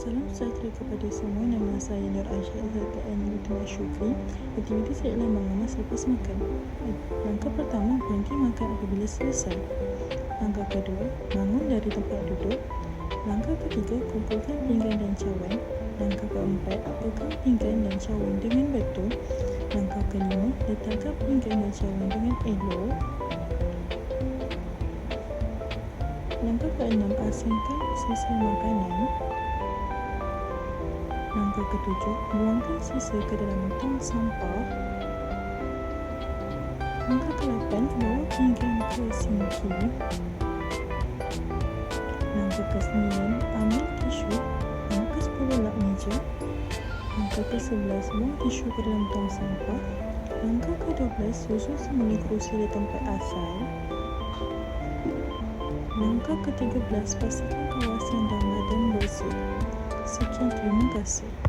Salam sejahtera kepada semua. Nama saya Nur Aisyah serta Nurul Syukri. Aktiviti saya ialah mengemas selepas makan. Langkah pertama, berhenti makan apabila selesai. Langkah kedua, bangun dari tempat duduk. Langkah ketiga, kumpulkan pinggan dan cawan. Langkah keempat, pegang pinggan dan cawan dengan betul. Langkah kelima, letakkan pinggan dan cawan dengan elok. Langkah keenam, asingkan sisa makanan. Langkah ketujuh, buangkan sisa ke dalam tong sampah. Langkah ke-8, bawa pinggan ke sinki. Langkah ke-9, ambil tisu. Langkah ke-10, lap meja. Langkah ke-11, buang tisu ke dalam tong sampah. Langkah ke-12, susun semula kerusi di tempat asal. Langkah ke-13, pastikan kawasan damai dan bersih. Sekian, terima kasih.